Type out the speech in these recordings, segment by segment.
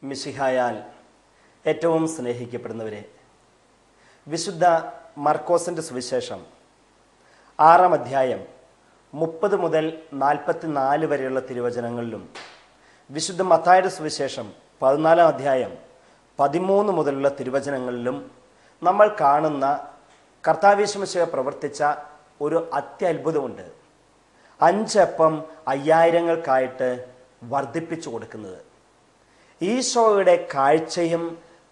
മിശിഹായാൽ ഏറ്റവും സ്നേഹിക്കപ്പെടുന്നവരെ, വിശുദ്ധ മർക്കോസിൻ്റെ സുവിശേഷം 6-ാം അധ്യായം 30 മുതൽ 44 വരെയുള്ള തിരുവചനങ്ങളിലും, വിശുദ്ധ മത്തായിയുടെ സുവിശേഷം 14-ാം അധ്യായം 13 മുതലുള്ള തിരുവചനങ്ങളിലും നമ്മൾ കാണുന്ന കർത്താവ് മിശിഹ പ്രവർത്തിച്ച ഒരു അത്യത്ഭുതമുണ്ട്. 5 അപ്പം 5000-ങ്ങൾക്കായിട്ട് വർദ്ധിപ്പിച്ചു കൊടുക്കുന്നത്. ഈശോയുടെ കാഴ്ചയും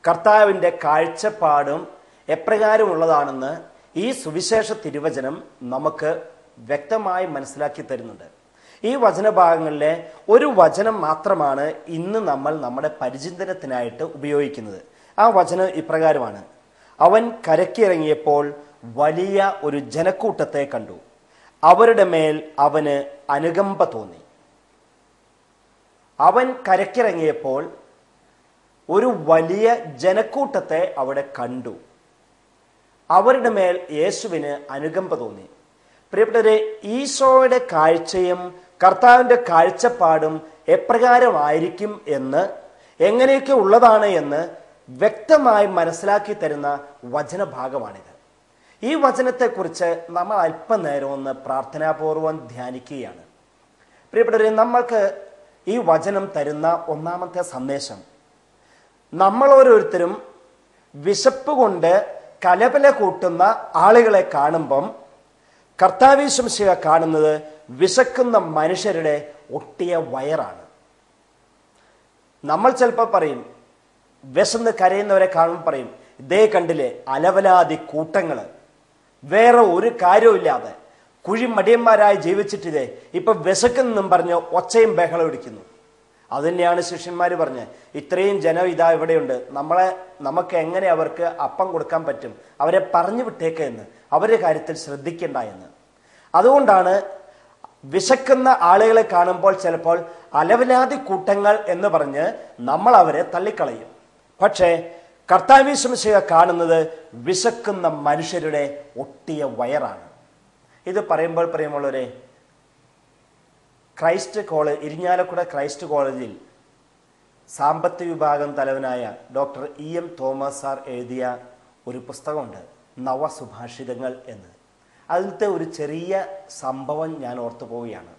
കർത്താവിൻ്റെ കാഴ്ചപ്പാടും എപ്രകാരമുള്ളതാണെന്ന് ഈ സുവിശേഷ തിരുവചനം നമുക്ക് വ്യക്തമായി മനസ്സിലാക്കി തരുന്നുണ്ട്. ഈ വചനഭാഗങ്ങളിലെ ഒരു വചനം മാത്രമാണ് ഇന്ന് നമ്മൾ നമ്മുടെ പരിചിന്തനത്തിനായിട്ട് ഉപയോഗിക്കുന്നത്. ആ വചനം ഇപ്രകാരമാണ്: അവൻ കരയ്ക്കിറങ്ങിയപ്പോൾ വലിയ ഒരു ജനക്കൂട്ടത്തെ കണ്ടു, അവരുടെ മേൽ അവന് അനുകമ്പ തോന്നി. അവൻ കരയ്ക്കിറങ്ങിയപ്പോൾ ഒരു വലിയ ജനക്കൂട്ടത്തെ അവിടെ കണ്ടു, അവരുടെ മേൽ യേശുവിന് അനുകമ്പ തോന്നി. പ്രിയപ്പെട്ടവരെ, ഈശോയുടെ കാഴ്ചയും കർത്താവിൻ്റെ കാഴ്ചപ്പാടും എപ്രകാരമായിരിക്കും എന്ന്, എങ്ങനെയൊക്കെ ഉള്ളതാണ് എന്ന് വ്യക്തമായി മനസ്സിലാക്കി തരുന്ന വചനഭാഗമാണിത്. ഈ വചനത്തെക്കുറിച്ച് നമ്മൾ അല്പനേരം ഒന്ന് പ്രാർത്ഥനാപൂർവം ധ്യാനിക്കുകയാണ്. പ്രിയപ്പെട്ടവരെ, നമ്മൾക്ക് ഈ വചനം തരുന്ന ഒന്നാമത്തെ സന്ദേശം, നമ്മൾ ഓരോരുത്തരും വിശപ്പ് കൊണ്ട് കലപല കൂട്ടുന്ന ആളുകളെ കാണുമ്പം കർത്താവ് മിശിഹ കാണുന്നത് വിശക്കുന്ന മനുഷ്യരുടെ ഒട്ടിയ വയറാണ്. നമ്മൾ ചിലപ്പോൾ പറയും, വിശന്ന് കരയുന്നവരെ കാണുമ്പോൾ പറയും, ഇതേ കണ്ടില്ലേ അലവലാതി കൂട്ടങ്ങൾ, വേറെ ഒരു കാര്യമില്ലാതെ കുഴിമടിയന്മാരായി ജീവിച്ചിട്ടിതേ ഇപ്പൊ വിശക്കുന്നെന്നും പറഞ്ഞ് ഒച്ചയും ബഹളം ഇടിക്കുന്നു. അത് തന്നെയാണ് ശിഷ്യന്മാർ പറഞ്ഞ്, ഇത്രയും ജനം ഇതാ ഇവിടെയുണ്ട്, നമുക്ക് എങ്ങനെ അവർക്ക് അപ്പം കൊടുക്കാൻ പറ്റും, അവരെ പറഞ്ഞു വിട്ടേക്ക് എന്ന്, അവരുടെ കാര്യത്തിൽ ശ്രദ്ധിക്കേണ്ട എന്ന്. അതുകൊണ്ടാണ് വിശക്കുന്ന ആളുകളെ കാണുമ്പോൾ ചിലപ്പോൾ അലവലാതി കൂട്ടങ്ങൾ എന്ന് പറഞ്ഞ് നമ്മൾ അവരെ തള്ളിക്കളയും. പക്ഷേ കർത്താവ് മിശിഹ കാണുന്നത് വിശക്കുന്ന മനുഷ്യരുടെ ഒട്ടിയ വയറാണ്. ഇത് പറയുമ്പോൾ പ്രിയമുള്ളവരെ, ഇരിഞ്ഞാലക്കുട ക്രൈസ്റ്റ് കോളേജിൽ സാമ്പത്തിക വിഭാഗം തലവനായ ഡോക്ടർ EM തോമസ് സാർ എഴുതിയ ഒരു പുസ്തകമുണ്ട്, നവസുഭാഷിതങ്ങൾ എന്ന്. അതിലത്തെ ഒരു ചെറിയ സംഭവം ഞാൻ ഓർത്തു പോവുകയാണ്.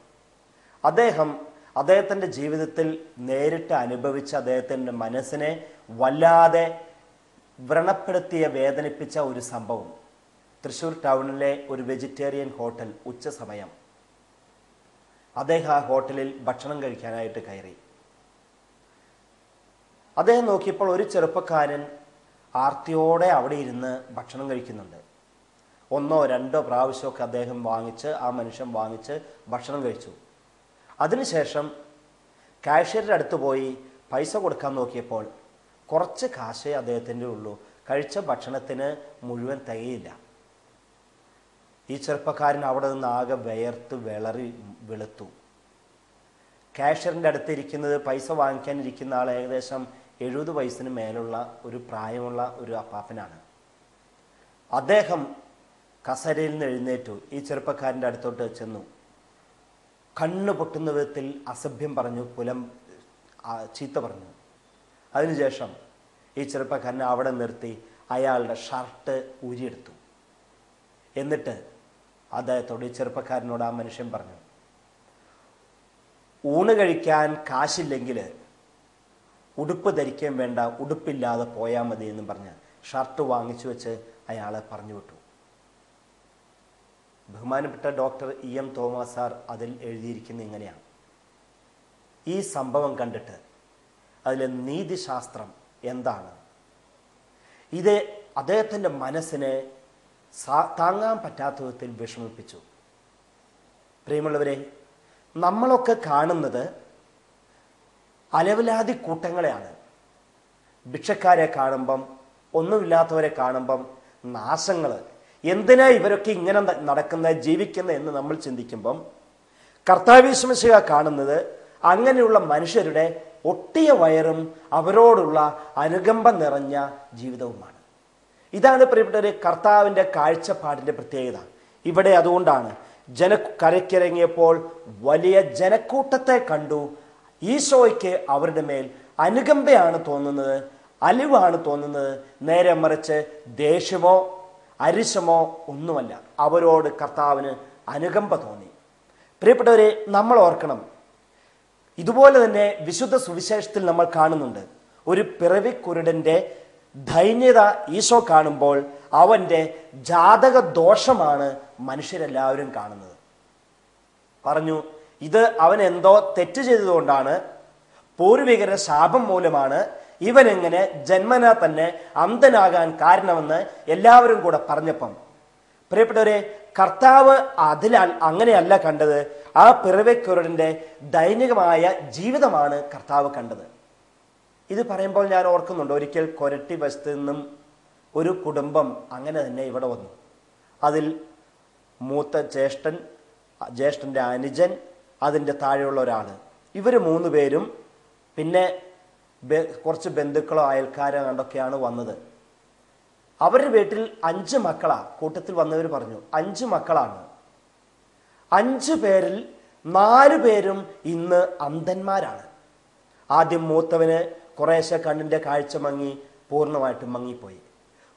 അദ്ദേഹത്തിൻ്റെ ജീവിതത്തിൽ നേരിട്ട് അനുഭവിച്ച, അദ്ദേഹത്തിൻ്റെ മനസ്സിനെ വല്ലാതെ വ്രണപ്പെടുത്തിയ, വേദനിപ്പിച്ച ഒരു സംഭവം. തൃശ്ശൂർ ടൗണിലെ ഒരു വെജിറ്റേറിയൻ ഹോട്ടൽ, ഉച്ച സമയം. അദ്ദേഹം ആ ഹോട്ടലിൽ ഭക്ഷണം കഴിക്കാനായിട്ട് കയറി. അദ്ദേഹം നോക്കിയപ്പോൾ ഒരു ചെറുപ്പക്കാരൻ ആർത്തിയോടെ അവിടെ ഇരുന്ന് ഭക്ഷണം കഴിക്കുന്നുണ്ട്. 1-2 പ്രാവശ്യമൊക്കെ അദ്ദേഹം ആ മനുഷ്യൻ വാങ്ങിച്ച് ഭക്ഷണം കഴിച്ചു. അതിനുശേഷം കാഷ്യറുടെ അടുത്ത് പോയി പൈസ കൊടുക്കാൻ നോക്കിയപ്പോൾ കുറച്ച് കാശേ അദ്ദേഹത്തിൻ്റെ ഉള്ളൂ, കഴിച്ച ഭക്ഷണത്തിന് മുഴുവൻ തികയില്ല. ഈ ചെറുപ്പക്കാരൻ അവിടെ നിന്ന് ആകെ വിയർത്ത് വെളുത്തു. കാഷ്യറിൻ്റെ അടുത്ത് ഇരിക്കുന്നത്, പൈസ വാങ്ങിക്കാനിരിക്കുന്ന ആൾ ഏകദേശം 70 വയസ്സിന് മേലുള്ള ഒരു പ്രായമുള്ള ഒരു അപ്പാപ്പനാണ്. അദ്ദേഹം കസേരയിൽ നിന്ന് എഴുന്നേറ്റു, ഈ ചെറുപ്പക്കാരൻ്റെ അടുത്തോട്ട് ചെന്നു, കണ്ണു പൊട്ടുന്ന വിധത്തിൽ അസഭ്യം പറഞ്ഞു, ചീത്ത പറഞ്ഞു. അതിനുശേഷം ഈ ചെറുപ്പക്കാരനെ അവിടെ നിർത്തി അയാളുടെ ഷർട്ട് ഊരിയെടുത്തു. എന്നിട്ട് അദ്ദേഹത്തോട്, ഈ ചെറുപ്പക്കാരനോട് ആ മനുഷ്യൻ പറഞ്ഞു, ഊണ് കഴിക്കാൻ കാശില്ലെങ്കിൽ ഉടുപ്പ് ധരിക്കാൻ വേണ്ട, ഉടുപ്പില്ലാതെ പോയാൽ മതി എന്നും പറഞ്ഞ് ഷർട്ട് വാങ്ങിച്ചു വെച്ച് അയാളെ പറഞ്ഞു വിട്ടു. ബഹുമാനപ്പെട്ട ഡോക്ടർ EM തോമസ് സാർ അതിൽ എഴുതിയിരിക്കുന്നത് ഇങ്ങനെയാണ്: ഈ സംഭവം കണ്ടിട്ട് അതിലെ നീതിശാസ്ത്രം എന്താണ്? ഇത് അദ്ദേഹത്തിൻ്റെ മനസ്സിനെ താങ്ങാൻ പറ്റാത്ത വിധത്തിൽ വിഷമിപ്പിച്ചു. പ്രിയമുള്ളവരെ, നമ്മളൊക്കെ കാണുന്നത് അലവലാതി കൂട്ടങ്ങളെയാണ്. ഭിക്ഷക്കാരെ കാണുമ്പം, ഒന്നുമില്ലാത്തവരെ കാണുമ്പം നാശങ്ങൾ, എന്തിനാ ഇവരൊക്കെ ഇങ്ങനെ നടക്കുന്നത്, ജീവിക്കുന്നത് എന്ന് നമ്മൾ ചിന്തിക്കുമ്പം കർത്താവ് മിശിഹ കാണുന്നത് അങ്ങനെയുള്ള മനുഷ്യരുടെ ഒട്ടിയ വയറും അവരോടുള്ള അനുകമ്പ നിറഞ്ഞ ജീവിതവുമാണ്. ഇതാണ് പ്രിയപ്പെട്ടവരെ കർത്താവിൻ്റെ കാഴ്ചപ്പാടിൻ്റെ പ്രത്യേകത. ഇവിടെ അതുകൊണ്ടാണ് കരയ്ക്കിറങ്ങിയപ്പോൾ വലിയ ജനക്കൂട്ടത്തെ കണ്ടു, ഈശോയ്ക്ക് അവരുടെ മേൽ അനുകമ്പയാണ് തോന്നുന്നത്, അലിവാണ് തോന്നുന്നത്. നേരെ മറിച്ച് ദേഷ്യമോ അരിശമോ ഒന്നുമല്ല. അവരോട് കർത്താവിന് അനുകമ്പ തോന്നി. പ്രിയപ്പെട്ടവരെ, നമ്മൾ ഓർക്കണം, ഇതുപോലെ തന്നെ വിശുദ്ധ സുവിശേഷത്തിൽ നമ്മൾ കാണുന്നുണ്ട്, ഒരു പിറവിക്കുരുടന്റെ ദൈന്യത ഈശോ കാണുമ്പോൾ അവന്റെ ജാതക ദോഷമാണ് മനുഷ്യരെല്ലാവരും കാണുന്നത്. പറഞ്ഞു, ഇത് അവൻ എന്തോ തെറ്റ് ചെയ്തതുകൊണ്ടാണ്, പൂർവികരുടെ ശാപം മൂലമാണ് ഇവനെങ്ങനെ ജന്മനാ തന്നെ അന്ധനാകാൻ കാരണമെന്ന് എല്ലാവരും കൂടെ പറഞ്ഞപ്പം, പ്രിയപ്പെട്ടവരെ, കർത്താവ് അങ്ങനെയല്ല കണ്ടത്. ആ പിറവിക്കുരുടന്റെ ദൈനികമായ ജീവിതമാണ് കർത്താവ് കണ്ടത്. ഇത് പറയുമ്പോൾ ഞാൻ ഓർക്കുന്നുണ്ട്, ഒരിക്കൽ കൊരട്ടി വശത്ത് നിന്നും ഒരു കുടുംബം അങ്ങനെ തന്നെ ഇവിടെ വന്നു. അതിൽ മൂത്ത ജ്യേഷ്ഠൻ്റെ അനുജൻ, അതിൻ്റെ താഴെയുള്ള ഒരാൾ, ഇവർ 3 പേരും പിന്നെ കുറച്ച് ബന്ധുക്കളോ അയൽക്കാരോ കണ്ടൊക്കെയാണ് വന്നത്. അവരുടെ വീട്ടിൽ 5 മക്കളാണ്. കൂട്ടത്തിൽ വന്നവർ പറഞ്ഞു 5 മക്കളാണ്. 5 പേരിൽ 4 പേരും ഇന്ന് അന്ധന്മാരാണ്. ആദ്യം മൂത്തവന് കുറേശ്ശെ കണ്ണിൻ്റെ കാഴ്ച മങ്ങി, പൂർണ്ണമായിട്ടും മങ്ങിപ്പോയി.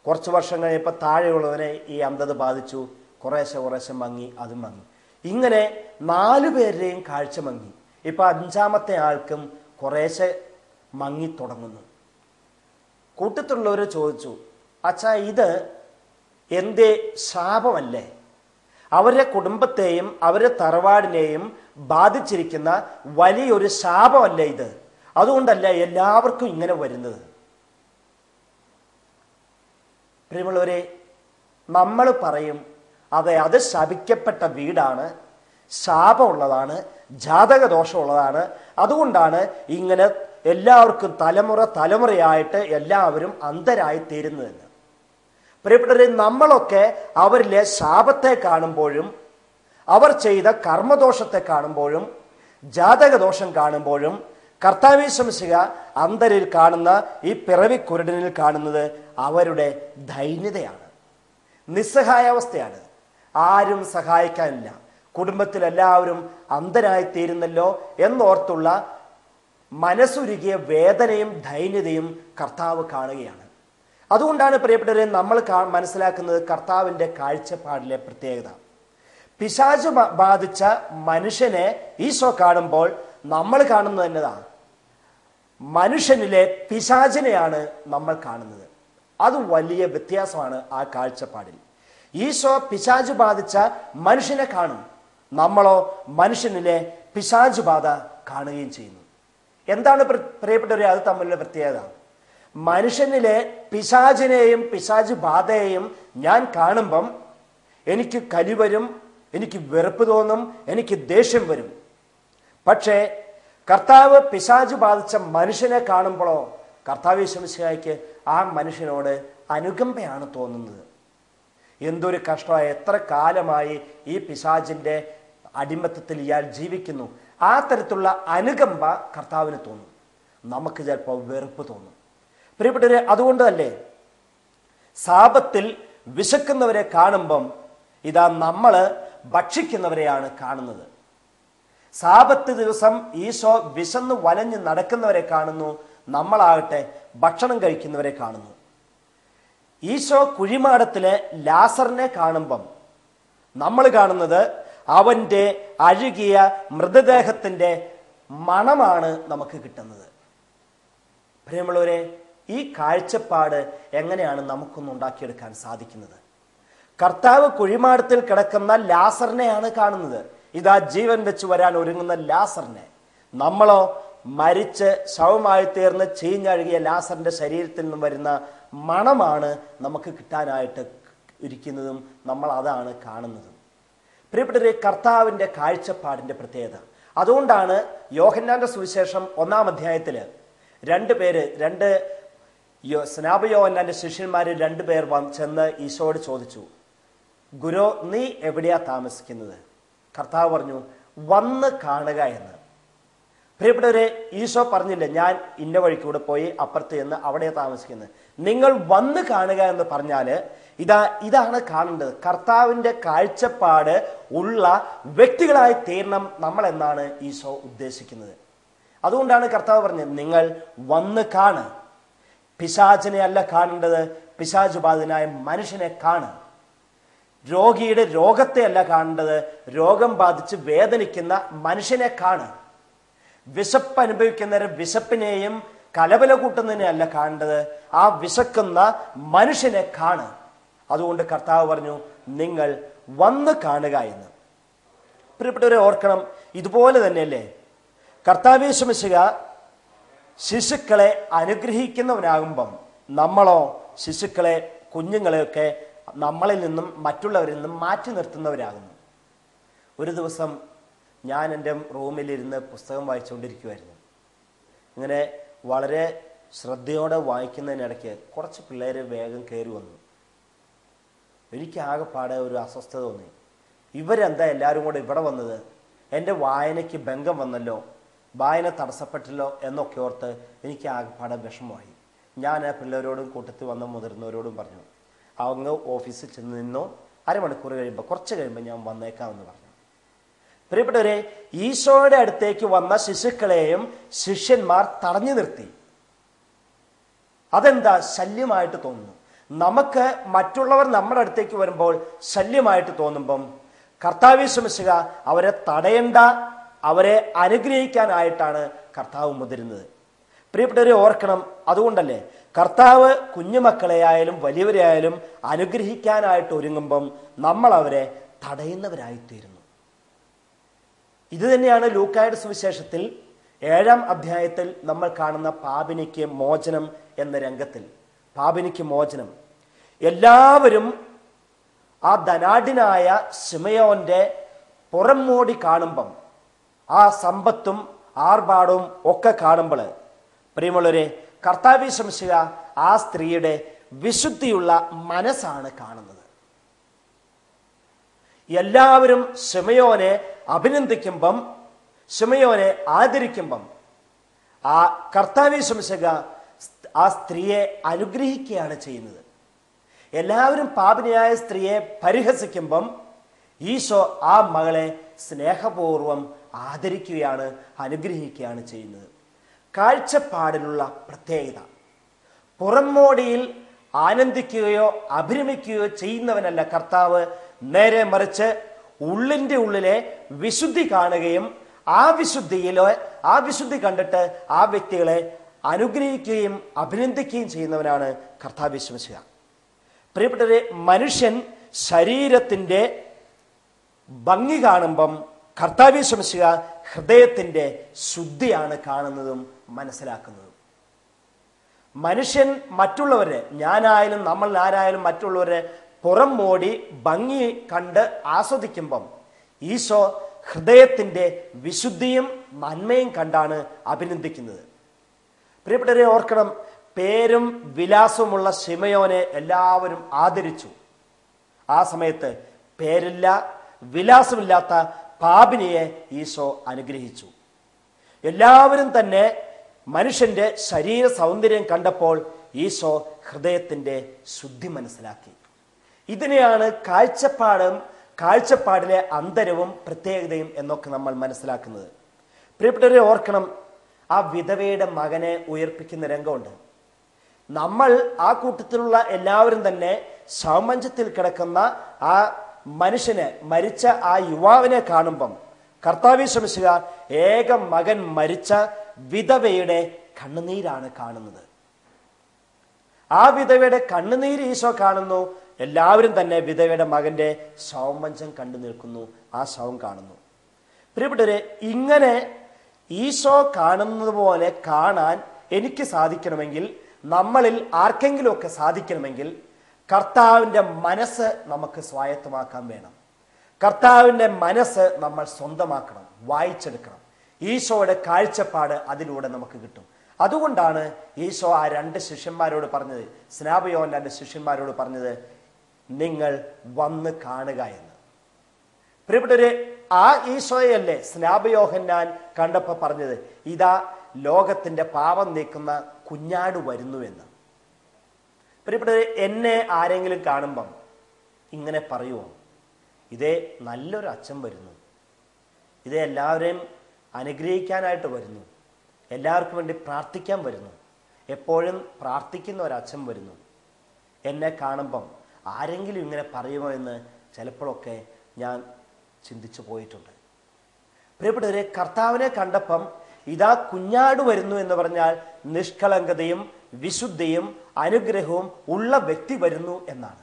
കുറച്ച് വർഷം കഴിഞ്ഞപ്പോൾ താഴെയുള്ളവനെ ഈ അന്ധത ബാധിച്ചു, കുറേശ്ശെ മങ്ങി, അതും മങ്ങി. ഇങ്ങനെ 4 പേരുടെയും കാഴ്ച മങ്ങി. ഇപ്പം 5ാമത്തെ ആൾക്കും കുറേശ്ശെ മങ്ങി തുടങ്ങുന്നു. കൂട്ടത്തിലുള്ളവർ ചോദിച്ചു, അച്ഛാ, ഇത് എന്തേ ശാപമല്ലേ? അവരുടെ കുടുംബത്തെയും അവരുടെ തറവാടിനെയും ബാധിച്ചിരിക്കുന്ന വലിയൊരു ശാപമല്ലേ ഇത്? അതുകൊണ്ടല്ല എല്ലാവർക്കും ഇങ്ങനെ വരുന്നത്. പ്രിയമുള്ളവരെ, നമ്മൾ പറയും, അതെ, അത് ശപിക്കപ്പെട്ട വീടാണ്, ശാപമുള്ളതാണ്, ജാതകദോഷമുള്ളതാണ്, അതുകൊണ്ടാണ് ഇങ്ങനെ എല്ലാവർക്കും തലമുറയായിട്ട് എല്ലാവരും അന്ധരായി തീരുന്നതെന്ന്. പ്രിയപ്പെട്ടവരെ, നമ്മളൊക്കെ അവരിലെ ശാപത്തെ കാണുമ്പോഴും അവർ ചെയ്ത കർമ്മദോഷത്തെ കാണുമ്പോഴും ജാതകദോഷം കാണുമ്പോഴും കർത്താവേ ശംസിക അന്ധരിൽ കാണുന്ന ഈ പിറവിക്കുരുടനിൽ കാണുന്നത് അവരുടെ ദൈന്യതയാണ്, നിസ്സഹായാവസ്ഥയാണ്. ആരും സഹായിക്കാനില്ല, കുടുംബത്തിലെല്ലാവരും അന്ധരായിത്തീരുന്നല്ലോ എന്നോർത്തുള്ള മനസ്സുരുകിയ വേദനയും ദൈന്യതയും കർത്താവ് കാണുകയാണ്. അതുകൊണ്ടാണ് പ്രിയപ്പെട്ടവരെ നമ്മൾ മനസ്സിലാക്കുന്നത് കർത്താവിൻ്റെ കാഴ്ചപ്പാടിലെ പ്രത്യേകത. പിശാച് ബാധിച്ച മനുഷ്യനെ ഈശോ കാണുമ്പോൾ നമ്മൾ കാണുന്നത് എന്നതാണ്, മനുഷ്യനിലെ പിശാചിനെയാണ് നമ്മൾ കാണുന്നത്. അത് വലിയ വ്യത്യാസമാണ് ആ കാഴ്ചപ്പാടിൽ. ഈശോ പിശാച് ബാധിച്ച മനുഷ്യനെ കാണും, നമ്മളോ മനുഷ്യനിലെ പിശാച് ബാധ കാണുകയും ചെയ്യുന്നു. എന്താണ് പ്രിയപ്പെട്ടവരെ അത് തമ്മിലുള്ള പ്രത്യേകത? മനുഷ്യനിലെ പിശാചിനെയും പിശാച് ബാധയെയും ഞാൻ കാണുമ്പം എനിക്ക് കലി വരും, എനിക്ക് വെറുപ്പ് തോന്നും, എനിക്ക് ദേഷ്യം വരും. പക്ഷേ കർത്താവ് പിശാച് ബാധിച്ച മനുഷ്യനെ കാണുമ്പോഴോ കർത്താവ് ശംസിഹായ്ക്ക് ആ മനുഷ്യനോട് അനുകമ്പയാണ് തോന്നുന്നത്. എന്തൊരു കഷ്ടമായി, എത്ര കാലമായി ഈ പിശാചിൻ്റെ അടിമത്തത്തിൽ ഇയാൾ ജീവിക്കുന്നു. ആ തരത്തിലുള്ള അനുകമ്പ കർത്താവിന് തോന്നും, നമുക്ക് ചിലപ്പോൾ വെറുപ്പ് തോന്നും. പ്രിയപ്പെട്ടവരെ, അതുകൊണ്ട് തന്നെ സാപത്തിൽ വിശക്കുന്നവരെ കാണുമ്പം ഇതാ നമ്മൾ ഭക്ഷിക്കുന്നവരെയാണ് കാണുന്നത്. സാപത്ത് ദിവസം ഈശോ വിശന്ന് വലഞ്ഞ് നടക്കുന്നവരെ കാണുന്നു, നമ്മളാകട്ടെ ഭക്ഷണം കഴിക്കുന്നവരെ കാണുന്നു. ഈശോ കുഴിമാടത്തിലെ ലാസറിനെ കാണുമ്പം നമ്മൾ കാണുന്നത് അവൻ്റെ അഴുകിയ മൃതദേഹത്തിൻ്റെ മണമാണ് നമുക്ക് കിട്ടുന്നത്. പ്രിയമുള്ളവരെ, ഈ കാഴ്ചപ്പാട് എങ്ങനെയാണ് നമുക്കൊന്ന് ഉണ്ടാക്കിയെടുക്കാൻ സാധിക്കുന്നത്? കർത്താവ് കുഴിമാടത്തിൽ കിടക്കുന്ന ലാസറിനെയാണ് കാണുന്നത്, ഇതാ ജീവൻ വെച്ച് വരാൻ ഒരുങ്ങുന്ന ലാസറിനെ. നമ്മളോ മരിച്ച് ശവമായി തീർന്ന് ചീഞ്ഞഴുകിയ ലാസറിന്റെ ശരീരത്തിൽ നിന്നും വരുന്ന മണമാണ് നമുക്ക് കിട്ടാനായിട്ട് ഇരിക്കുന്നതും നമ്മൾ അതാണ് കാണുന്നതും. പ്രിയപ്പെട്ടവരെ, കർത്താവിൻ്റെ കാഴ്ചപ്പാടിൻ്റെ പ്രത്യേകത. അതുകൊണ്ടാണ് യോഹന്നാന്റെ സുവിശേഷം 1-ാം അധ്യായത്തിൽ രണ്ട് സ്നാപയോഹന്നാന്റെ ശിഷ്യന്മാർ 2 പേർ ചെന്ന് ഈശോയോട് ചോദിച്ചു, ഗുരു, നീ എവിടെയാ താമസിക്കുന്നത്? കർത്താവ് പറഞ്ഞു, വന്ന് കാണുക എന്ന്. പ്രിയപ്പെട്ടവരെ, ഈശോ പറഞ്ഞില്ല ഞാൻ ഇന്ന വഴിക്കൂടെ പോയി അപ്പുറത്ത് ചെന്ന് അവിടെ താമസിക്കുന്നത്. നിങ്ങൾ വന്ന് കാണുക എന്ന് പറഞ്ഞാൽ ഇതാണ് കാണേണ്ടത്. കർത്താവിൻ്റെ കാഴ്ചപ്പാട് ഉള്ള വ്യക്തികളായി തീരണം നമ്മൾ എന്നാണ് ഈശോ ഉദ്ദേശിക്കുന്നത്. അതുകൊണ്ടാണ് കർത്താവ് പറഞ്ഞത്, നിങ്ങൾ വന്ന് കാണ്. പിശാചിനെ അല്ല കാണേണ്ടത്, പിശാച് ബാധിതനായ മനുഷ്യനെ കാണ്. രോഗിയുടെ രോഗത്തെ അല്ല കാണേണ്ടത്, രോഗം ബാധിച്ച് വേദനിക്കുന്ന മനുഷ്യനെ കാണ്. വിശപ്പ് അനുഭവിക്കുന്നവരെ വിശപ്പിനെയും കലബല കൂട്ടുന്നതിനെ അല്ല കാണേണ്ടത്, ആ വിശക്കുന്ന മനുഷ്യനെ കാണ്. അതുകൊണ്ട് കർത്താവ് പറഞ്ഞു, നിങ്ങൾ വന്ന് കാണുക എന്ന്. പ്രിയപ്പെട്ടവരെ ഓർക്കണം, ഇതുപോലെ തന്നെയല്ലേ കർത്താവ് യേശു മിശിഹ ശിശുക്കളെ അനുഗ്രഹിക്കുന്നവനാകുമ്പം നമ്മളോ ശിശുക്കളെ, കുഞ്ഞുങ്ങളെയൊക്കെ നമ്മളിൽ നിന്നും മറ്റുള്ളവരിൽ നിന്നും മാറ്റി നിർത്തുന്നവരാകുന്നു. ഒരു ദിവസം ഞാൻ എൻ്റെ റൂമിലിരുന്ന് പുസ്തകം വായിച്ചുകൊണ്ടിരിക്കുമായിരുന്നു. ഇങ്ങനെ വളരെ ശ്രദ്ധയോടെ വായിക്കുന്നതിനിടയ്ക്ക് കുറച്ച് പിള്ളേർ വേഗം കയറി വന്നു. എനിക്ക് ആകെപ്പാടെ ഒരു അസ്വസ്ഥത തോന്നി. ഇവരെന്താ എല്ലാവരും കൂടെ ഇവിടെ വന്നത്? എൻ്റെ വായനയ്ക്ക് ഭംഗം വന്നല്ലോ, വായന തടസ്സപ്പെട്ടല്ലോ എന്നൊക്കെ ഓർത്ത് എനിക്ക് ആകെപ്പാടെ വിഷമമായി. ഞാൻ ആ പിള്ളേരോടും കൂട്ടത്തിൽ വന്ന മുതിർന്നവരോടും പറഞ്ഞു, അങ്ങ് ഓഫീസിൽ ചെന്ന് നിന്നോ, അരമണിക്കൂർ കഴിയുമ്പോൾ, കുറച്ച് കഴിയുമ്പോൾ ഞാൻ വന്നേക്കാമെന്ന് പറഞ്ഞു. പ്രിയപ്പെട്ടവരെ, ഈശോയുടെ അടുത്തേക്ക് വന്ന ശിശുക്കളെയും ശിഷ്യന്മാർ തടഞ്ഞു നിർത്തി. അതെന്താ? ശല്യമായിട്ട് തോന്നുന്നു. നമുക്ക് മറ്റുള്ളവർ നമ്മുടെ അടുത്തേക്ക് വരുമ്പോൾ ശല്യമായിട്ട് തോന്നുമ്പം കർത്താവ് യേശു മിശിഹ അവരെ തടയേണ്ട, അവരെ അനുഗ്രഹിക്കാനായിട്ടാണ് കർത്താവ് മുതിരുന്നത്. പ്രിയപ്പെട്ടവരെ ഓർക്കണം, അതുകൊണ്ടല്ലേ കർത്താവ് കുഞ്ഞുമക്കളെയായാലും വലിയവരെയായാലും അനുഗ്രഹിക്കാനായിട്ട് ഒരുങ്ങുമ്പം നമ്മൾ അവരെ തടയുന്നവരായിത്തീരുന്നു. ഇത് തന്നെയാണ് ലൂക്കായുടെ സുവിശേഷത്തിൽ 7-ാം അധ്യായത്തിൽ നമ്മൾ കാണുന്ന പാപിനിക്ക് മോചനം എന്ന രംഗത്തിൽ. പാപിനിക്ക് മോചനം. എല്ലാവരും ആ ധനാഢ്യനായ ശിമയോന്റെ പുറം മൂടി കാണുമ്പം, ആ സമ്പത്തും ആർഭാടവും ഒക്കെ കാണുമ്പോൾ, പ്രിയമുള്ളവരെ, കർത്താവ് യേശു മിശിഹ ആ സ്ത്രീയുടെ വിശുദ്ധിയുള്ള മനസ്സാണ് കാണുന്നത്. എല്ലാവരും ശിമയോനെ അഭിനന്ദിക്കുമ്പം, ശിമയോനെ ആദരിക്കുമ്പം, ആ കർത്താവ് യേശു മിശിഹ ആ സ്ത്രീയെ അനുഗ്രഹിക്കുകയാണ് ചെയ്യുന്നത്. എല്ലാവരും പാപിനിയായ സ്ത്രീയെ പരിഹസിക്കുമ്പം ഈശോ ആ മകളെ സ്നേഹപൂർവം ആദരിക്കുകയാണ്, അനുഗ്രഹിക്കുകയാണ് ചെയ്യുന്നത്. കാഴ്ചപ്പാടിലുള്ള പ്രത്യേകത. പുറംമോടിയിൽ ആനന്ദിക്കുകയോ അഭിരമിക്കുകയോ ചെയ്യുന്നവനല്ല കർത്താവ്. നേരെ മറിച്ച് ഉള്ളിൻ്റെ ഉള്ളിലെ വിശുദ്ധി കാണുകയും ആ വിശുദ്ധി കണ്ടിട്ട് ആ വ്യക്തികളെ അനുഗ്രഹിക്കുകയും അഭിനന്ദിക്കുകയും ചെയ്യുന്നവനാണ് കർത്താവ് യേശു മിശിഹ. പ്രിയപ്പെട്ടവരെ, മനുഷ്യൻ ശരീരത്തിൻ്റെ ഭംഗി കാണുമ്പം കർത്താവ് യേശു മിശിഹ ഹൃദയത്തിൻ്റെ ശുദ്ധിയാണ് കാണുന്നതും മനസ്സിലാക്കുന്നതും. മനുഷ്യൻ മറ്റുള്ളവരെ, ഞാനായാലും നമ്മൾ ആരായാലും മറ്റുള്ളവരെ പുറം മൂടി ഭംഗി കണ്ട് ആസ്വദിക്കുമ്പം ഈശോ ഹൃദയത്തിൻ്റെ വിശുദ്ധിയും നന്മയും കണ്ടാണ് അഭിനന്ദിക്കുന്നത്. പ്രിയപ്പെട്ടവരെ ഓർക്കണം, പേരും വിലാസവുമുള്ള ശിമയോനെ എല്ലാവരും ആദരിച്ചു. ആ സമയത്ത് പേരില്ല, വിലാസമില്ലാത്ത പാപിനിയെ ഈശോ അനുഗ്രഹിച്ചു. എല്ലാവരും തന്നെ മനുഷ്യന്റെ ശരീര സൗന്ദര്യം കണ്ടപ്പോൾ ഈശോ ഹൃദയത്തിൻ്റെ ശുദ്ധി മനസ്സിലാക്കി. ഇതിനെയാണ് കാഴ്ചപ്പാടിലെ അന്തരവും പ്രത്യേകതയും എന്നൊക്കെ നമ്മൾ മനസ്സിലാക്കുന്നത്. പ്രിയപ്പെട്ടവരെ ഓർക്കണം, ആ വിധവയുടെ മകനെ ഉയർപ്പിക്കുന്ന രംഗമുണ്ട്. നമ്മൾ ആ കൂട്ടത്തിലുള്ള എല്ലാവരും തന്നെ ശവമഞ്ചത്തിൽ കിടക്കുന്ന ആ മനുഷ്യനെ, മരിച്ച ആ യുവാവിനെ കാണുമ്പം കർത്താവ് യേശു മിശിഹ ഏക മകൻ മരിച്ച വിധവയുടെ കണ്ണുനീരാണ് കാണുന്നത്. ആ വിധവയുടെ കണ്ണുനീര് ഈശോ കാണുന്നു. എല്ലാവരും തന്നെ വിധവയുടെ മകന്റെ ശവമഞ്ചം കണ്ടു നിൽക്കുന്നു, ആ ശവം കാണുന്നു. പ്രിയപ്പെട്ടവരെ, ഇങ്ങനെ ഈശോ കാണുന്നത് പോലെ കാണാൻ എനിക്ക് സാധിക്കണമെങ്കിൽ, നമ്മളിൽ ആർക്കെങ്കിലുമൊക്കെ സാധിക്കണമെങ്കിൽ, കർത്താവിൻ്റെ മനസ്സ് നമുക്ക് സ്വായത്തമാക്കാൻ വേണം. കർത്താവിൻ്റെ മനസ്സ് നമ്മൾ സ്വന്തമാക്കണം, വായിച്ചെടുക്കണം. ഈശോയുടെ കാഴ്ചപ്പാട് അതിലൂടെ നമുക്ക് കിട്ടും. അതുകൊണ്ടാണ് ഈശോ ആ 2 ശിഷ്യന്മാരോട് പറഞ്ഞത്, സ്നാപയോൻ 2 ശിഷ്യന്മാരോട് പറഞ്ഞത്, നിങ്ങൾ വന്ന് കാണുക എന്ന്. പ്രിയപ്പെട്ടവരെ, ആ ഈശോയല്ലേ സ്നാപയോഹന്നാൻ കണ്ടപ്പോൾ പറഞ്ഞത്, ഇതാ ലോകത്തിന്റെ പാപം നീക്കുന്ന കുഞ്ഞാട് വരുന്നുവെന്ന്. പ്രിയപ്പെട്ടവരെ, എന്നെ ആരെങ്കിലും കാണുമ്പം ഇങ്ങനെ പറയുമോ, ഇതേ നല്ലൊരു അച്ഛൻ വരുന്നു, ഇതേ എല്ലാവരെയും അനുഗ്രഹിക്കാനായിട്ട് വരുന്നു, എല്ലാവർക്കും വേണ്ടി പ്രാർത്ഥിക്കാൻ വരുന്നു. എപ്പോഴും പ്രാർത്ഥിക്കുന്ന ഒരച്ഛൻ വരുന്നു. എന്നെ കാണുമ്പം ആരെങ്കിലും ഇങ്ങനെ പറയുമോ എന്ന് ചിലപ്പോഴൊക്കെ ഞാൻ ചിന്തിച്ചു പോയിട്ടുണ്ട്. പ്രിയപ്പെട്ടവരെ, കർത്താവിനെ കണ്ടപ്പം ഇതാ കുഞ്ഞാട് വരുന്നു എന്ന് പറഞ്ഞാൽ നിഷ്കളങ്കതയും വിശുദ്ധിയും അനുഗ്രഹവും ഉള്ള വ്യക്തി വരുന്നു എന്നാണ്.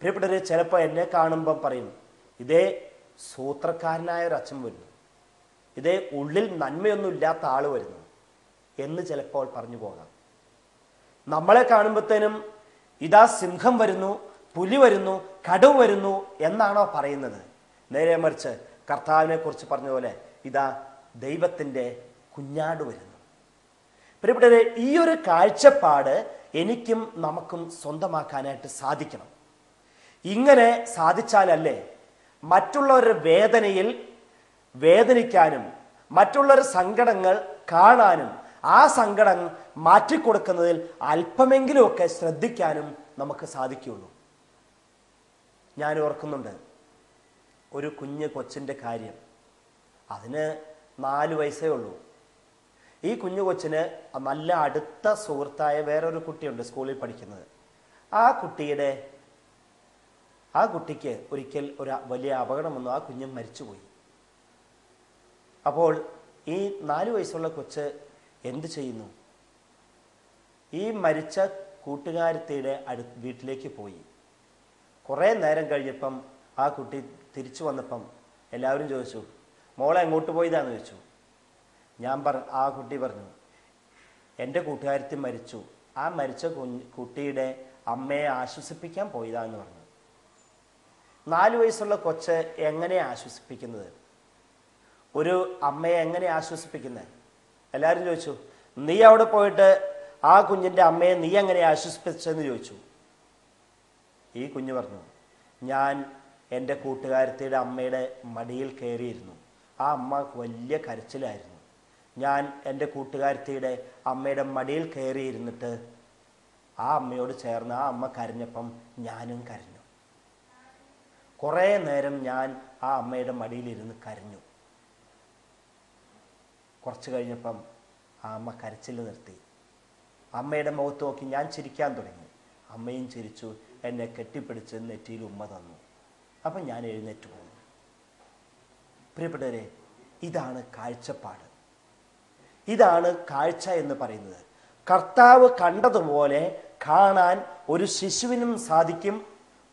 പ്രിയപ്പെട്ടവരെ, ചിലപ്പോൾ എന്നെ കാണുമ്പം പറയും, ഇതേ സൂത്രക്കാരനായ ഒരു അച്ഛൻ വരുന്നു, ഇതേ ഉള്ളിൽ നന്മയൊന്നും ഇല്ലാത്ത ആൾ വരുന്നു എന്ന് ചിലപ്പോൾ പറഞ്ഞു പോകാം. നമ്മളെ കാണുമ്പോഴത്തേനും ഇതാ സിംഹം വരുന്നു, പുലി വരുന്നു, കടുവ വരുന്നു എന്നാണോ പറയുന്നത്? നേരെ മറിച്ച് കർത്താവിനെ കുറിച്ച് പറഞ്ഞ പോലെ ഇതാ ദൈവത്തിൻ്റെ കുഞ്ഞാട് വരുന്നു. പ്രിയപ്പെട്ടവരെ, ഈ ഒരു കാഴ്ചപ്പാട് എനിക്കും നമുക്കും സ്വന്തമാക്കാനായിട്ട് സാധിക്കണം. ഇങ്ങനെ സാധിച്ചാലല്ലേ മറ്റുള്ളവരുടെ വേദനയിൽ വേദനിക്കാനും മറ്റുള്ളവരുടെ സങ്കടങ്ങൾ കാണാനും ആ സങ്കടം മാറ്റിക്കൊടുക്കുന്നതിൽ അല്പമെങ്കിലുമൊക്കെ ശ്രദ്ധിക്കാനും നമുക്ക് സാധിക്കുകയുള്ളൂ. ഞാൻ ഓർക്കുന്നുണ്ട് ഒരു കുഞ്ഞ് കൊച്ചിൻ്റെ കാര്യം. അതിന് 4 വയസ്സേ ഉള്ളൂ. ഈ കുഞ്ഞു കൊച്ചിന് നല്ല അടുത്ത സുഹൃത്തായ വേറൊരു കുട്ടിയുണ്ട് സ്കൂളിൽ പഠിക്കുന്നത്. ആ കുട്ടിക്ക് ഒരിക്കൽ ഒരു വലിയ അപകടം വന്നു. ആ കുഞ്ഞ് മരിച്ചുപോയി. അപ്പോൾ ഈ 4 വയസ്സുള്ള കൊച്ച് എന്ത് ചെയ്യുന്നു? ഈ മരിച്ച കൂട്ടുകാരത്തിയുടെ വീട്ടിലേക്ക് പോയി. കുറേ നേരം കഴിഞ്ഞപ്പം ആ കുട്ടി തിരിച്ചു വന്നപ്പം എല്ലാവരും ചോദിച്ചു, മോളെ എങ്ങോട്ട് പോയതാന്ന് ചോദിച്ചു. ആ കുട്ടി പറഞ്ഞു, എൻ്റെ കൂട്ടുകാരത്തി മരിച്ചു, ആ മരിച്ച കുട്ടിയുടെ അമ്മയെ ആശ്വസിപ്പിക്കാൻ പോയതാന്ന് പറഞ്ഞു. 4 വയസ്സുള്ള കൊച്ച് എങ്ങനെ ആശ്വസിപ്പിക്കുന്നത്? ഒരു അമ്മയെ എങ്ങനെ ആശ്വസിപ്പിക്കുന്നത്? എല്ലാവരും ചോദിച്ചു, നീ അവിടെ പോയിട്ട് ആ കുഞ്ഞിൻ്റെ അമ്മയെ നീ എങ്ങനെ ആശ്വസിപ്പിച്ചെന്ന് ചോദിച്ചു. ഈ കുഞ്ഞ് പറഞ്ഞു, ഞാൻ എൻ്റെ കൂട്ടുകാരത്തിയുടെ അമ്മയുടെ മടിയിൽ കയറിയിരുന്നു. ആ അമ്മ വലിയ കരച്ചിലായിരുന്നു. ഞാൻ എൻ്റെ കൂട്ടുകാരത്തിയുടെ അമ്മയുടെ മടിയിൽ കയറിയിരുന്നിട്ട് ആ അമ്മയോട് ചേർന്ന് ആ അമ്മ കരഞ്ഞപ്പം ഞാനും കരഞ്ഞു. കുറേ നേരം ഞാൻ ആ അമ്മയുടെ മടിയിലിരുന്ന് കരഞ്ഞു. കുറച്ച് കഴിഞ്ഞപ്പം ആ അമ്മ കരച്ചിൽ നിർത്തി. അമ്മയുടെ മുഖത്ത് നോക്കി ഞാൻ ചിരിക്കാൻ തുടങ്ങി. അമ്മയും ചിരിച്ചു, എന്നെ കെട്ടിപ്പിടിച്ച് നെറ്റിയിൽ ഉമ്മ തന്നു. അപ്പം ഞാൻ എഴുന്നേറ്റ് പോന്നു. പ്രിയപ്പെട്ടവരെ, ഇതാണ് കാഴ്ചപ്പാട്. ഇതാണ് കാഴ്ച എന്ന് പറയുന്നത്. കർത്താവ് കണ്ടതുപോലെ കാണാൻ ഒരു ശിശുവിനും സാധിക്കും,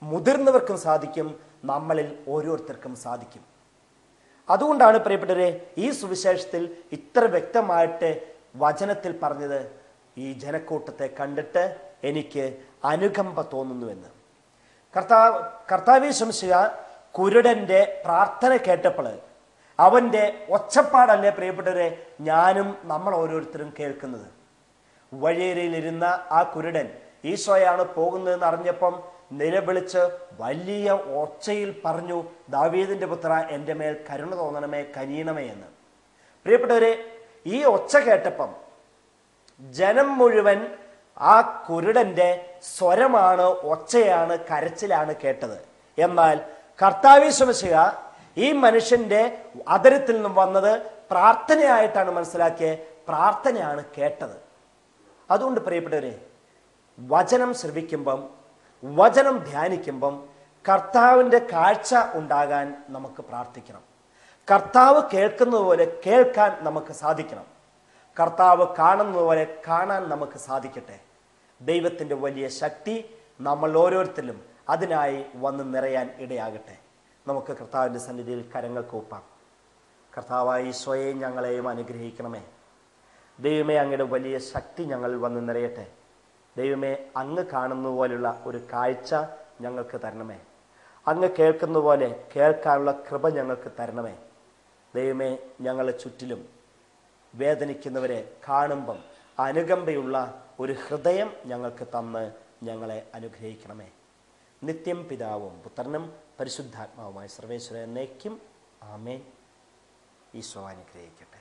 മുതിർന്നവർക്കും സാധിക്കും, നമ്മളിൽ ഓരോരുത്തർക്കും സാധിക്കും. അതുകൊണ്ടാണ് പ്രിയപ്പെട്ടവരെ ഈ സുവിശേഷത്തിൽ ഇത്ര വ്യക്തമായിട്ട് വചനത്തിൽ പറഞ്ഞത്, ഈ ജനക്കൂട്ടത്തെ കണ്ടിട്ട് എനിക്ക് അനുകമ്പ തോന്നുന്നുവെന്ന്. കർത്താവേ ശംസിക കുരുടന്റെ പ്രാർത്ഥന കേട്ടപ്പോൾ അവൻ്റെ ഒച്ചപ്പാടല്ലേ പ്രിയപ്പെട്ടവരെ ഞാനും നമ്മൾ ഓരോരുത്തരും കേൾക്കുന്നത്. വഴിയരിയിലിരുന്ന ആ കുരുടൻ ഈശോയാണ് പോകുന്നതെന്ന് അറിഞ്ഞപ്പം നിലവിളിച്ച് വലിയ ഒച്ചയിൽ പറഞ്ഞു, ദാവീദിന്റെ പുത്ര, എൻ്റെ മേൽ കരുണ തോന്നണമേ, കനിയണമേ എന്ന്. പ്രിയപ്പെട്ടവരെ, ഈ ഒച്ച കേട്ടപ്പം ജനം മുഴുവൻ ആ കുരുടന്റെ സ്വരമാണ്, ഒച്ചയാണ്, കരച്ചിലാണ് കേട്ടത്. എന്നാൽ കർത്താവേ ശംസിക ഈ മനുഷ്യന്റെ അധരത്തിൽ നിന്നും വന്നത് പ്രാർത്ഥനയായിട്ടാണ് മനസ്സിലാക്കിയത്, പ്രാർത്ഥനയാണ് കേട്ടത്. അതുകൊണ്ട് പ്രിയപ്പെട്ടവരെ, വചനം ശ്രവിക്കുമ്പം, വചനം ധ്യാനിക്കുമ്പം കർത്താവിൻ്റെ കാഴ്ച ഉണ്ടാകാൻ നമുക്ക് പ്രാർത്ഥിക്കണം. കർത്താവ് കേൾക്കുന്നത് പോലെ കേൾക്കാൻ നമുക്ക് സാധിക്കണം. കർത്താവ് കാണുന്നത് പോലെ കാണാൻ നമുക്ക് സാധിക്കട്ടെ. ദൈവത്തിൻ്റെ വലിയ ശക്തി നമ്മൾ ഓരോരുത്തരിലും അതിനായി വന്ന് നിറയാൻ ഇടയാകട്ടെ. നമുക്ക് കർത്താവിൻ്റെ സന്നിധിയിൽ കരങ്ങൾ കൂപ്പാം. കർത്താവായ ഈശോയെ, ഞങ്ങളെയും അനുഗ്രഹിക്കണമേ. ദൈവമേ, അങ്ങയുടെ വലിയ ശക്തി ഞങ്ങളിൽ വന്ന് നിറയട്ടെ. ദൈവമേ, അങ്ങ് കാണുന്ന പോലുള്ള ഒരു കാഴ്ച ഞങ്ങൾക്ക് തരണമേ. അങ്ങ് കേൾക്കുന്ന പോലെ കേൾക്കാനുള്ള കൃപ ഞങ്ങൾക്ക് തരണമേ. ദൈവമേ, ഞങ്ങളെ ചുറ്റിലും വേദനിക്കുന്നവരെ കാണുമ്പം അനുകമ്പയുള്ള ഒരു ഹൃദയം ഞങ്ങൾക്ക് തന്ന് ഞങ്ങളെ അനുഗ്രഹിക്കണമേ. നിത്യം പിതാവും പുത്രനും പരിശുദ്ധാത്മാവുമായ സർവേശ്വരൻ എന്നേക്കും ആമേൻ. ഈശോ അനുഗ്രഹിക്കട്ടെ.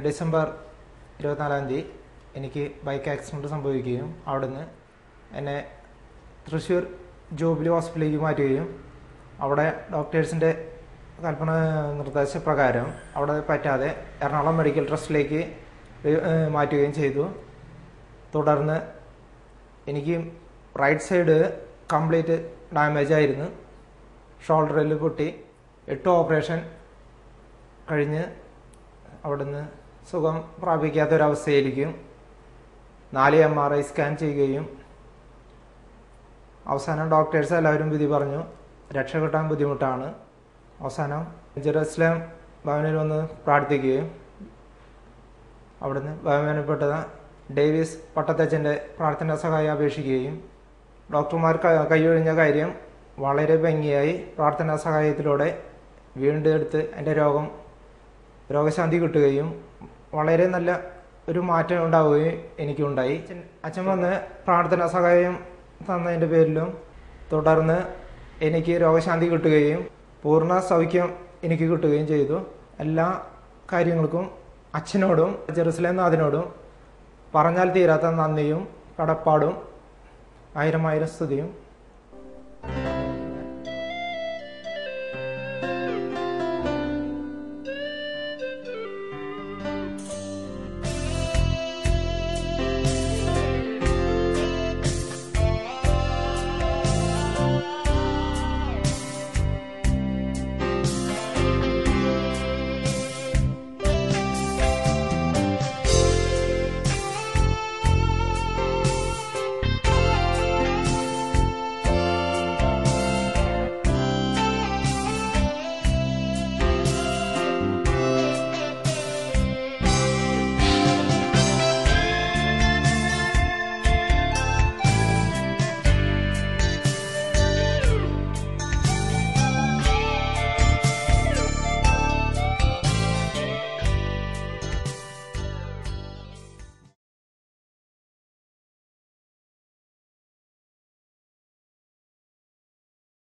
ഡിസംബർ 24 എനിക്ക് ബൈക്ക് ആക്സിഡൻറ്റ് സംഭവിക്കുകയും അവിടുന്ന് എന്നെ തൃശ്ശൂർ ജൂബിലി ഹോസ്പിറ്റലിലേക്ക് മാറ്റുകയും അവിടെ ഡോക്ടേഴ്സിൻ്റെ കൽപ്പന നിർദ്ദേശപ്രകാരം അവിടെ പറ്റാതെ എറണാകുളം മെഡിക്കൽ ട്രസ്റ്റിലേക്ക് മാറ്റുകയും ചെയ്തു. തുടർന്ന് എനിക്ക് റൈറ്റ് സൈഡ് കംപ്ലീറ്റ് ഡാമേജ് ആയിരുന്നു. ഷോൾഡറിൽ പൊട്ടി 8 ഓപ്പറേഷൻ കഴിഞ്ഞ് അവിടുന്ന് സുഖം പ്രാപിക്കാത്തൊരവസ്ഥയായിരിക്കും. 4 MRI സ്കാൻ ചെയ്യുകയും അവസാനം ഡോക്ടേഴ്സ് എല്ലാവരും വിധി പറഞ്ഞു രക്ഷ കിട്ടാൻ ബുദ്ധിമുട്ടാണ്. അവസാനം ജെറുസലേം ഭവനിൽ വന്ന് പ്രാർത്ഥിക്കുകയും അവിടുന്ന് ബഹുമാനപ്പെട്ട ഡേവിസ് പട്ടത്തച്ഛൻ്റെ പ്രാർത്ഥനാ സഹായം അപേക്ഷിക്കുകയും ഡോക്ടർമാർ കൈയൊഴിഞ്ഞ കാര്യം വളരെ ഭംഗിയായി പ്രാർത്ഥനാ സഹായത്തിലൂടെ വീണ്ടെടുത്ത് എൻ്റെ രോഗശാന്തി കിട്ടുകയും വളരെ നല്ല ഒരു മാറ്റം ഉണ്ടാവുകയും എനിക്കുണ്ടായി. അച്ഛൻ വന്ന് പ്രാർത്ഥനാ സഹായം തന്നതിൻ്റെ പേരിലും തുടർന്ന് എനിക്ക് രോഗശാന്തി കിട്ടുകയും പൂർണ്ണ സൗഖ്യം എനിക്ക് കിട്ടുകയും ചെയ്തു. എല്ലാ കാര്യങ്ങൾക്കും അച്ഛനോടും ജെറുസലേം നാഥനോടും പറഞ്ഞാൽ തീരാത്ത നന്ദിയും കടപ്പാടും 1000 സ്തുതിയും